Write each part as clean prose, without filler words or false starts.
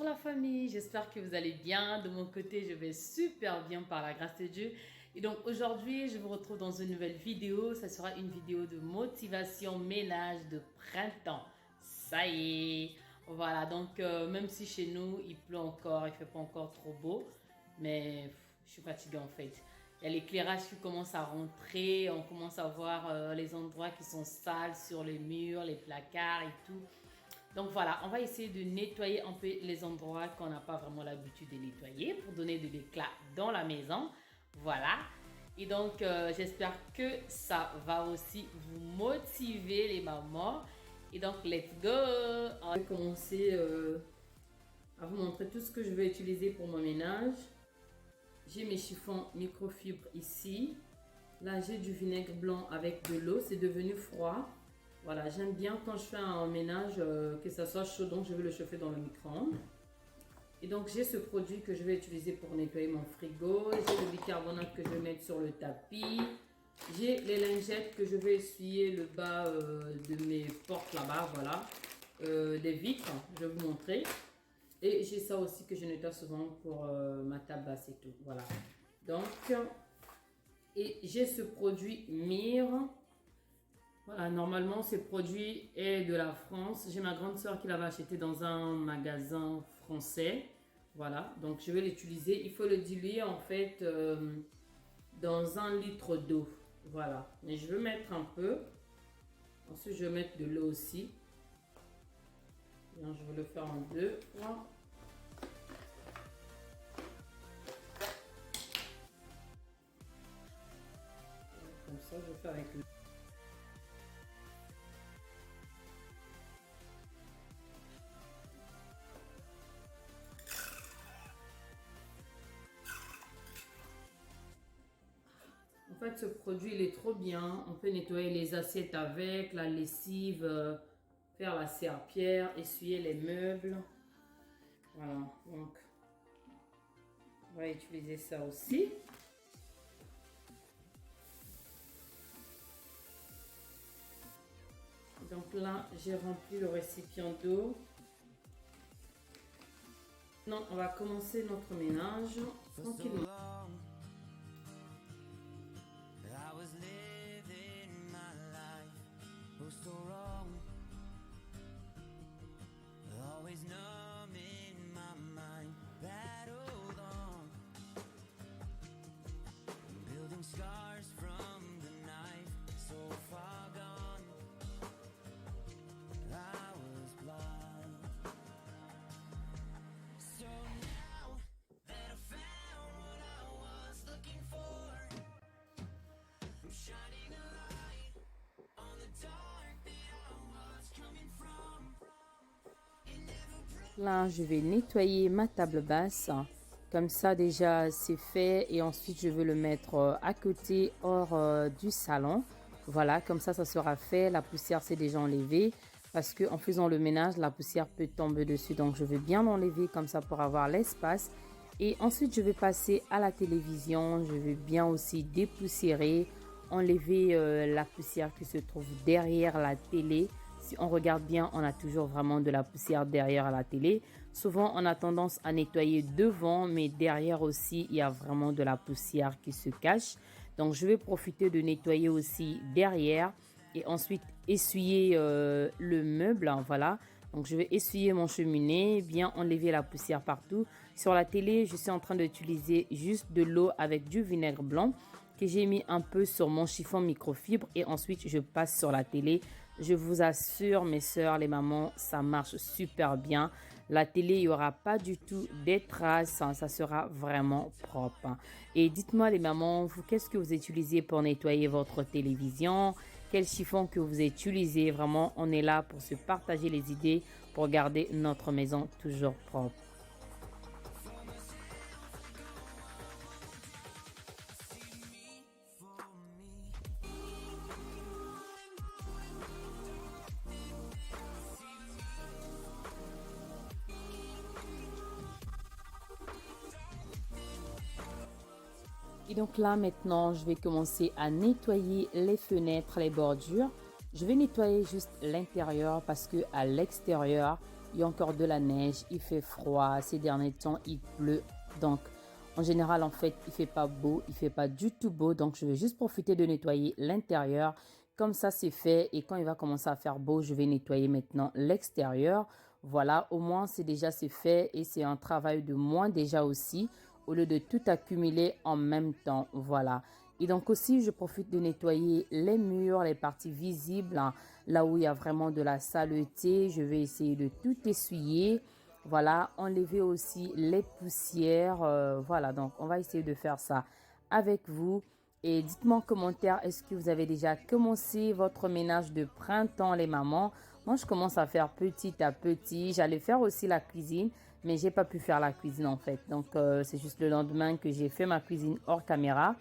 Bonjour la famille, j'espère que vous allez bien. De mon côté, je vais super bien par la grâce de Dieu. Et donc aujourd'hui, je vous retrouve dans une nouvelle vidéo. Ça sera une vidéo de motivation ménage de printemps. Ça y est. Voilà, donc même si chez nous, il pleut encore, il fait pas encore trop beau. Mais je suis fatiguée en fait. Il y a l'éclairage qui commence à rentrer. On commence à voir les endroits qui sont sales sur les murs, les placards et tout. Donc voilà, on va essayer de nettoyer un peu les endroits qu'on n'a pas vraiment l'habitude de nettoyer pour donner de l'éclat dans la maison. Voilà. Et donc, j'espère que ça va aussi vous motiver les mamans. Et donc, let's go! On va commencer à vous montrer tout ce que je vais utiliser pour mon ménage. J'ai mes chiffons microfibres ici. Là, j'ai du vinaigre blanc avec de l'eau. C'est devenu froid. Voilà, j'aime bien quand je fais un ménage que ça soit chaud, donc je vais le chauffer dans le micro-ondes. Et donc j'ai ce produit que je vais utiliser pour nettoyer mon frigo. J'ai le bicarbonate que je vais mettre sur le tapis. J'ai les lingettes que je vais essuyer le bas de mes portes là-bas, voilà. Des vitres, je vais vous montrer. Et j'ai ça aussi que je nettoie souvent pour ma table basse et tout, voilà. Donc, et j'ai ce produit Mire. Voilà, normalement, ce produit est de la France. J'ai ma grande soeur qui l'avait acheté dans un magasin français. Voilà, donc je vais l'utiliser. Il faut le diluer en fait dans 1 litre d'eau. Voilà, mais je vais mettre un peu. Ensuite, je vais mettre de l'eau aussi. Bien, je vais le faire en deux fois. Comme ça, je vais faire avec le... En fait, ce produit, il est trop bien. On peut nettoyer les assiettes avec, la lessive, faire la serpillière, essuyer les meubles. Voilà, donc on va utiliser ça aussi. Donc là, j'ai rempli le récipient d'eau. Non, on va commencer notre ménage tranquillement. I was living my life, oh so wrong. Always numb in my mind, battled on, building scars from the knife, so far gone. I was blind. So now that I found what I was looking for, I'm shining a light on the dark that I was coming from. Là, je vais nettoyer ma table basse. Comme ça, déjà, c'est fait. Et ensuite, je vais le mettre à côté, hors du salon. Voilà, comme ça sera fait. La poussière, c'est déjà enlevée. Parce qu'en faisant le ménage, la poussière peut tomber dessus. Donc, je vais bien l'enlever comme ça pour avoir l'espace. Et ensuite, je vais passer à la télévision. Je vais bien aussi dépoussiérer, enlever la poussière qui se trouve derrière la télé. Si on regarde bien, on a toujours vraiment de la poussière derrière la télé. Souvent, on a tendance à nettoyer devant, mais derrière aussi, il y a vraiment de la poussière qui se cache. Donc, je vais profiter de nettoyer aussi derrière et ensuite essuyer le meuble. Voilà. Donc, je vais essuyer mon cheminée, bien enlever la poussière partout. Sur la télé, je suis en train d'utiliser juste de l'eau avec du vinaigre blanc que j'ai mis un peu sur mon chiffon microfibre et ensuite je passe sur la télé. Je vous assure, mes soeurs, les mamans, ça marche super bien. La télé, il n'y aura pas du tout des traces, ça sera vraiment propre. Et dites-moi les mamans, vous, qu'est-ce que vous utilisez pour nettoyer votre télévision? Quel chiffon que vous utilisez? Vraiment, on est là pour se partager les idées, pour garder notre maison toujours propre. Et donc là, maintenant, je vais commencer à nettoyer les fenêtres, les bordures. Je vais nettoyer juste l'intérieur parce que à l'extérieur, il y a encore de la neige, il fait froid, ces derniers temps il pleut. Donc en général en fait il fait pas beau, il fait pas du tout beau. Donc je vais juste profiter de nettoyer l'intérieur. Comme ça c'est fait et quand il va commencer à faire beau, je vais nettoyer maintenant l'extérieur. Voilà, au moins c'est fait et c'est un travail de moins déjà aussi au lieu de tout accumuler en même temps. Voilà. Et donc aussi, je profite de nettoyer les murs, les parties visibles, hein, là où il y a vraiment de la saleté. Je vais essayer de tout essuyer. Voilà, enlever aussi les poussières. Voilà, donc on va essayer de faire ça avec vous. Et dites-moi en commentaire, est-ce que vous avez déjà commencé votre ménage de printemps, les mamans? Moi, je commence à faire petit à petit. J'allais faire aussi la cuisine, mais j'ai pas pu faire la cuisine en fait. Donc, c'est juste le lendemain que j'ai fait ma cuisine hors caméra.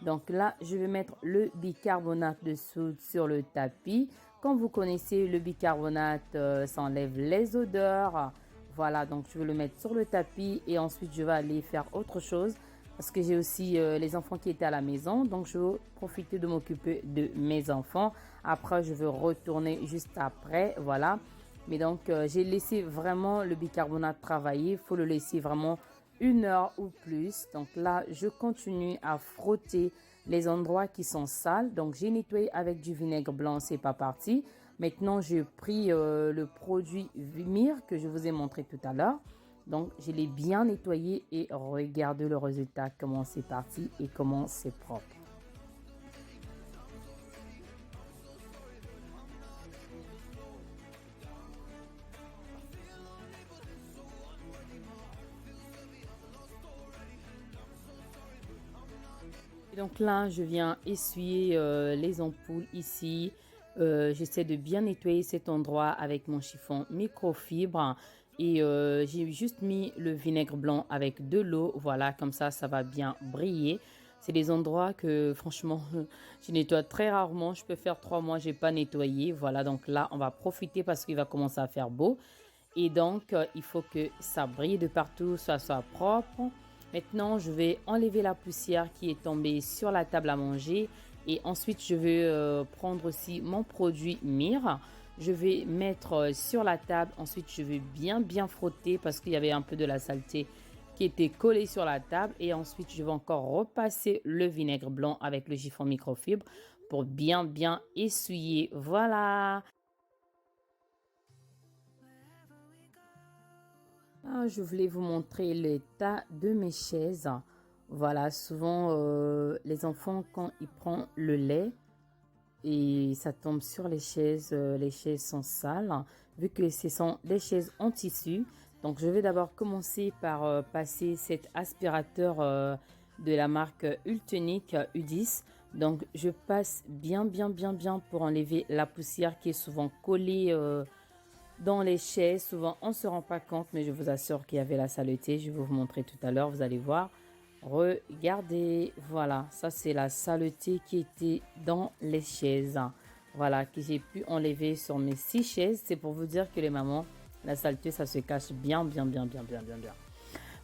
Donc là, je vais mettre le bicarbonate de soude sur le tapis. Comme vous connaissez, le bicarbonate, ça enlève les odeurs. Voilà, donc je vais le mettre sur le tapis et ensuite je vais aller faire autre chose parce que j'ai aussi les enfants qui étaient à la maison. Donc je vais profiter de m'occuper de mes enfants. Après, je vais retourner juste après. Voilà. Mais donc, j'ai laissé vraiment le bicarbonate travailler. Il faut le laisser vraiment 1 heure ou plus. Donc là, je continue à frotter les endroits qui sont sales. Donc, j'ai nettoyé avec du vinaigre blanc, c'est pas parti. Maintenant, j'ai pris le produit Vimir que je vous ai montré tout à l'heure. Donc, je l'ai bien nettoyé et regardez le résultat, comment c'est parti et comment c'est propre. Et donc là, je viens essuyer les ampoules ici. J'essaie de bien nettoyer cet endroit avec mon chiffon microfibre. Et j'ai juste mis le vinaigre blanc avec de l'eau. Voilà, comme ça va bien briller. C'est des endroits que franchement, je nettoie très rarement. Je peux faire 3 mois, j'ai pas nettoyé. Voilà, donc là, on va profiter parce qu'il va commencer à faire beau. Et donc, il faut que ça brille de partout, ça soit propre. Maintenant, je vais enlever la poussière qui est tombée sur la table à manger. Et ensuite, je vais prendre aussi mon produit Mire. Je vais mettre sur la table. Ensuite, je vais bien frotter parce qu'il y avait un peu de la saleté qui était collée sur la table. Et ensuite, je vais encore repasser le vinaigre blanc avec le chiffon microfibre pour bien essuyer. Voilà. Ah, je voulais vous montrer l'état de mes chaises. Voilà, souvent les enfants quand ils prennent le lait et ça tombe sur les chaises sont sales vu que ce sont des chaises en tissu. Donc je vais d'abord commencer par passer cet aspirateur de la marque Ultenic U10. Donc je passe bien pour enlever la poussière qui est souvent collée dans les chaises. Souvent, on ne se rend pas compte, mais je vous assure qu'il y avait la saleté. Je vais vous montrer tout à l'heure, vous allez voir. Regardez, voilà, ça c'est la saleté qui était dans les chaises. Voilà, que j'ai pu enlever sur mes 6 chaises. C'est pour vous dire que les mamans, la saleté, ça se cache bien.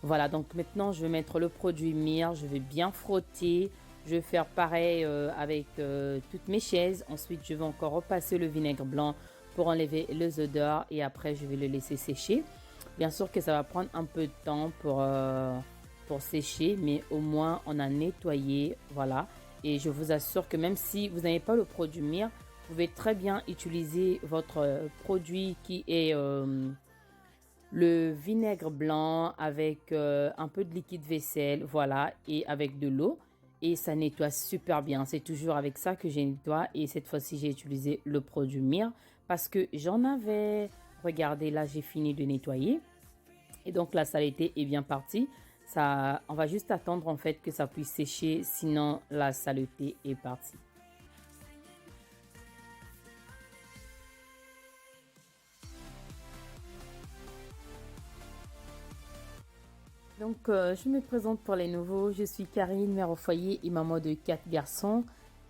Voilà, donc maintenant, je vais mettre le produit Mire. Je vais bien frotter. Je vais faire pareil avec toutes mes chaises. Ensuite, je vais encore repasser le vinaigre blanc pour enlever les odeurs et après je vais le laisser sécher. Bien sûr que ça va prendre un peu de temps pour sécher, mais au moins on a nettoyé, voilà. Et je vous assure que même si vous n'avez pas le produit Mire, vous pouvez très bien utiliser votre produit qui est le vinaigre blanc avec un peu de liquide vaisselle, voilà, et avec de l'eau. Et ça nettoie super bien. C'est toujours avec ça que je nettoie. Et cette fois-ci, j'ai utilisé le produit Mire parce que j'en avais. Regardez, là, j'ai fini de nettoyer. Et donc, la saleté est bien partie. Ça, on va juste attendre en fait que ça puisse sécher. Sinon, la saleté est partie. Donc, je me présente pour les nouveaux. Je suis Karine, mère au foyer et maman de 4 garçons.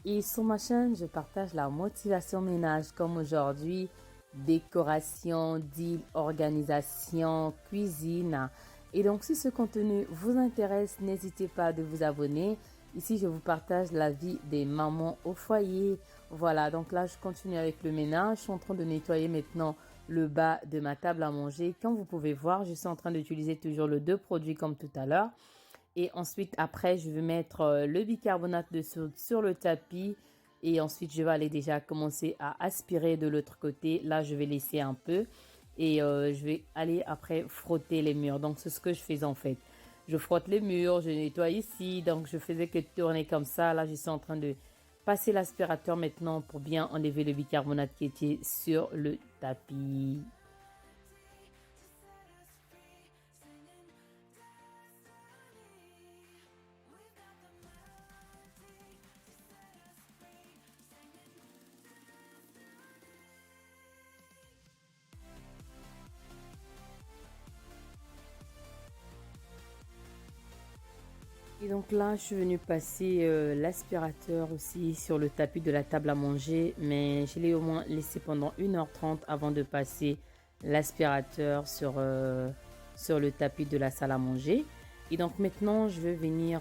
Et sur ma chaîne, je partage la motivation ménage comme aujourd'hui, décoration, deal, organisation, cuisine. Et donc, si ce contenu vous intéresse, n'hésitez pas de vous abonner. Ici, je vous partage la vie des mamans au foyer. Voilà, donc là, je continue avec le ménage. Je suis en train de nettoyer maintenant le bas de ma table à manger. Comme vous pouvez voir, je suis en train d'utiliser toujours le 2 produits comme tout à l'heure. Et ensuite, après, je vais mettre le bicarbonate de soude sur le tapis. Et ensuite, je vais aller déjà commencer à aspirer de l'autre côté. Là, je vais laisser un peu. Et je vais aller après frotter les murs. Donc, c'est ce que je fais en fait. Je frotte les murs, je nettoie ici. Donc, je faisais que tourner comme ça. Là, je suis en train de passer l'aspirateur maintenant pour bien enlever le bicarbonate qui était sur le tapis. Et donc là, je suis venue passer l'aspirateur aussi sur le tapis de la table à manger, mais je l'ai au moins laissé pendant 1h30 avant de passer l'aspirateur sur le tapis de la salle à manger. Et donc maintenant, je vais venir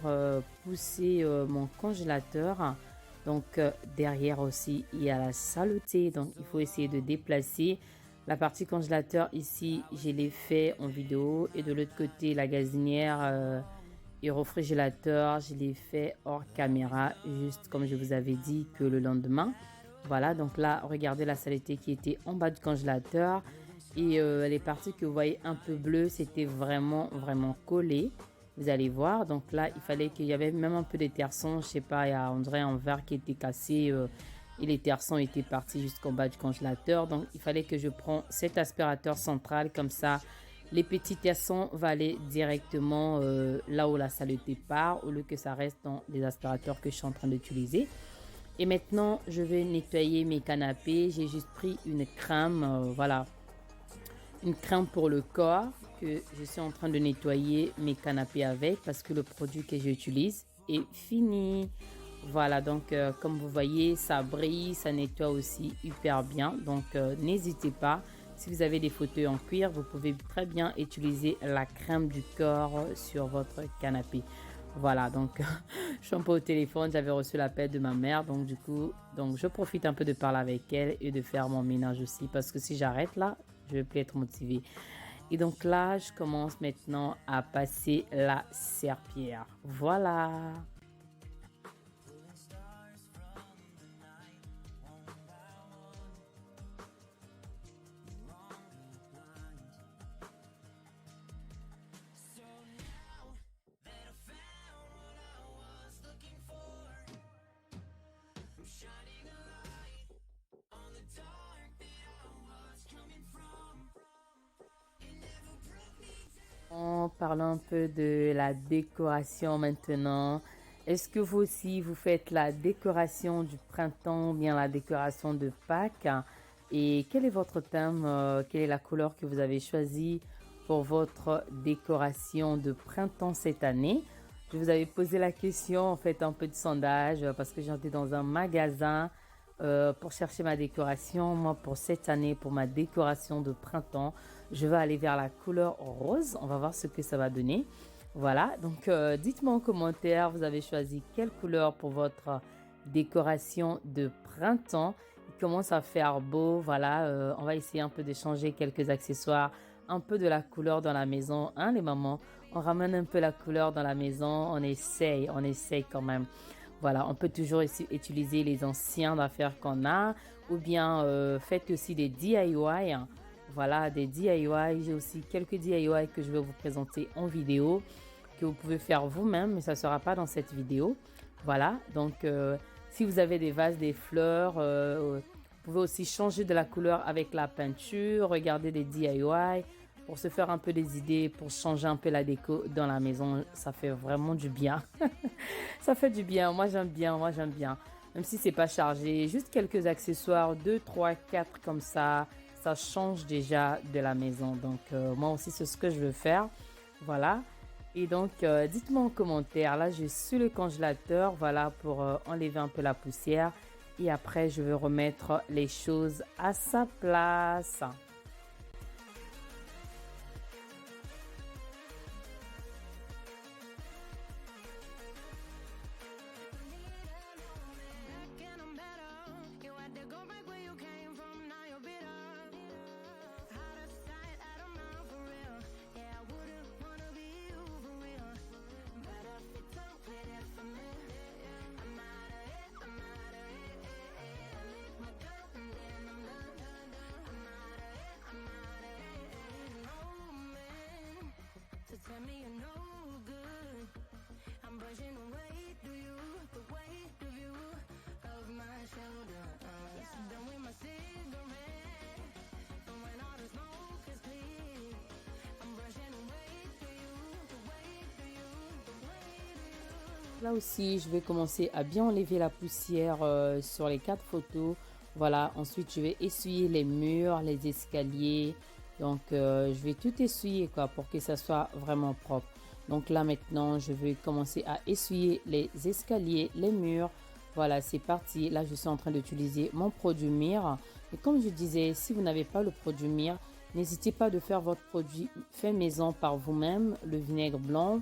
pousser mon congélateur. Donc derrière aussi, il y a la salle de thé, donc il faut essayer de déplacer. La partie congélateur ici, je l'ai fait en vidéo, et de l'autre côté, la gazinière et réfrigérateur, je l'ai fait hors caméra, juste comme je vous avais dit que le lendemain. Voilà, donc là, regardez la saleté qui était en bas du congélateur. Et les parties que vous voyez un peu bleues, c'était vraiment, vraiment collé. Vous allez voir, donc là, il fallait qu'il y avait même un peu de terçons. Je sais pas, on dirait un verre qui était cassé et les terçons étaient partis jusqu'en bas du congélateur. Donc, il fallait que je prenne cet aspirateur central comme ça. Les petits terçons vont aller directement là où la saleté part, au lieu que ça reste dans les aspirateurs que je suis en train d'utiliser. Et maintenant, je vais nettoyer mes canapés. J'ai juste pris une crème, voilà, une crème pour le corps que je suis en train de nettoyer mes canapés avec parce que le produit que j'utilise est fini. Voilà, donc comme vous voyez, ça brille, ça nettoie aussi hyper bien. Donc n'hésitez pas. Si vous avez des fauteuils en cuir, vous pouvez très bien utiliser la crème du corps sur votre canapé. Voilà, donc je suis un peu au téléphone, j'avais reçu l'appel de ma mère, donc du coup, je profite un peu de parler avec elle et de faire mon ménage aussi, parce que si j'arrête là, je vais plus être motivée. Et donc là, je commence maintenant à passer la serpillière. Voilà. En parlant un peu de la décoration maintenant, est-ce que vous aussi vous faites la décoration du printemps ou bien la décoration de Pâques? Et quel est votre thème? Quelle est la couleur que vous avez choisie pour votre décoration de printemps cette année? Je vous avais posé la question, en fait, un peu de sondage parce que j'étais dans un magasin pour chercher ma décoration. Moi, pour cette année, pour ma décoration de printemps, je vais aller vers la couleur rose. On va voir ce que ça va donner. Voilà, donc dites-moi en commentaire, vous avez choisi quelle couleur pour votre décoration de printemps. Il commence à faire beau, voilà, on va essayer un peu de changer quelques accessoires, un peu de la couleur dans la maison, hein les mamans? On ramène un peu la couleur dans la maison, on essaye quand même. Voilà, on peut toujours utiliser les anciens affaires qu'on a ou bien faites aussi des DIY. Hein. Voilà, des DIY. J'ai aussi quelques DIY que je vais vous présenter en vidéo que vous pouvez faire vous-même, mais ça ne sera pas dans cette vidéo. Voilà, donc si vous avez des vases, des fleurs, vous pouvez aussi changer de la couleur avec la peinture, regarder des DIY pour se faire un peu des idées, pour changer un peu la déco dans la maison. Ça fait vraiment du bien. Ça fait du bien. Moi, j'aime bien. Moi, j'aime bien. Même si c'est pas chargé, juste quelques accessoires, 2, 3, 4 comme ça change déjà de la maison. Donc, moi aussi, c'est ce que je veux faire. Voilà. Et donc, dites-moi en commentaire. Là, je suis le congélateur, voilà, pour enlever un peu la poussière. Et après, je vais remettre les choses à sa place. Là aussi, je vais commencer à bien enlever la poussière sur les 4 photos. Voilà, ensuite je vais essuyer les murs, les escaliers. Donc je vais tout essuyer quoi pour que ça soit vraiment propre. Donc là maintenant, je vais commencer à essuyer les escaliers, les murs. Voilà, c'est parti. Là, je suis en train d'utiliser mon produit Mire. Et comme je disais, si vous n'avez pas le produit Mire, n'hésitez pas de faire votre produit fait maison par vous-même, le vinaigre blanc,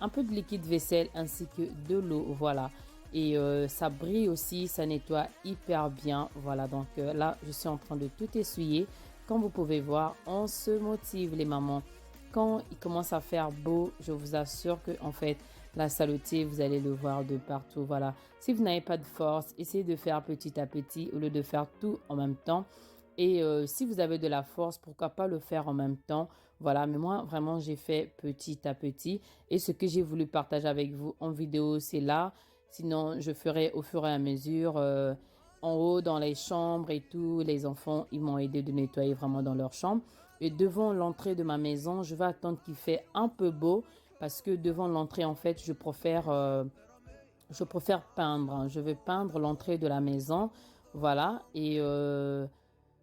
un peu de liquide vaisselle ainsi que de l'eau, voilà. Et ça brille aussi, ça nettoie hyper bien, voilà. Donc là, je suis en train de tout essuyer. Comme vous pouvez voir, on se motive les mamans. Quand il commence à faire beau, je vous assure que en fait, la saleté, vous allez le voir de partout, voilà. Si vous n'avez pas de force, essayez de faire petit à petit au lieu de faire tout en même temps. Et si vous avez de la force, pourquoi pas le faire en même temps. Voilà, mais moi, vraiment, j'ai fait petit à petit. Et ce que j'ai voulu partager avec vous en vidéo, c'est là. Sinon, je ferai au fur et à mesure, en haut, dans les chambres et tout. Les enfants, ils m'ont aidé de nettoyer vraiment dans leur chambre. Et devant l'entrée de ma maison, je vais attendre qu'il fait un peu beau. Parce que devant l'entrée, en fait, je préfère peindre, hein. Je vais peindre l'entrée de la maison. Voilà. Et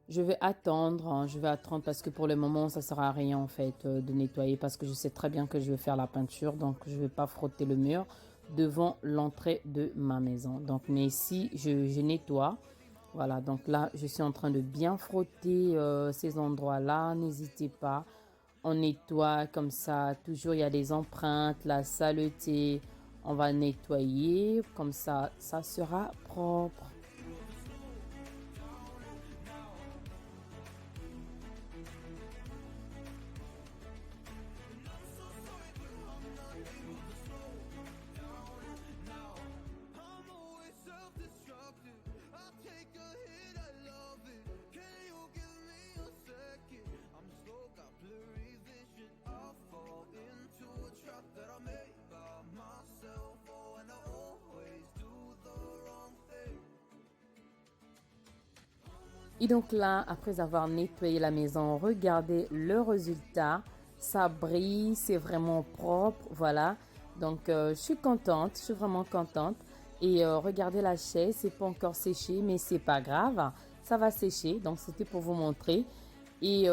je vais attendre, hein. Je vais attendre parce que pour le moment, ça ne sert à rien en fait de nettoyer parce que je sais très bien que je vais faire la peinture. Donc, je ne vais pas frotter le mur devant l'entrée de ma maison. Donc, mais si je nettoie, voilà. Donc là, je suis en train de bien frotter ces endroits-là. N'hésitez pas. On nettoie comme ça. Toujours, il y a des empreintes, la saleté. On va nettoyer comme ça sera propre. Et donc là, après avoir nettoyé la maison, regardez le résultat. Ça brille, c'est vraiment propre, voilà. Donc, je suis contente, je suis vraiment contente. Et regardez la chaise, c'est pas encore séché, mais c'est pas grave. Ça va sécher, donc c'était pour vous montrer. Et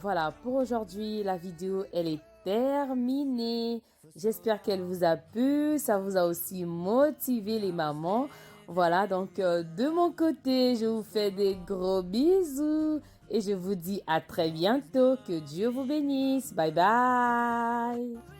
voilà, pour aujourd'hui, la vidéo, elle est terminée. J'espère qu'elle vous a plu. Ça vous a aussi motivé les mamans. Voilà, donc de mon côté, je vous fais des gros bisous. Et je vous dis à très bientôt. Que Dieu vous bénisse. Bye bye.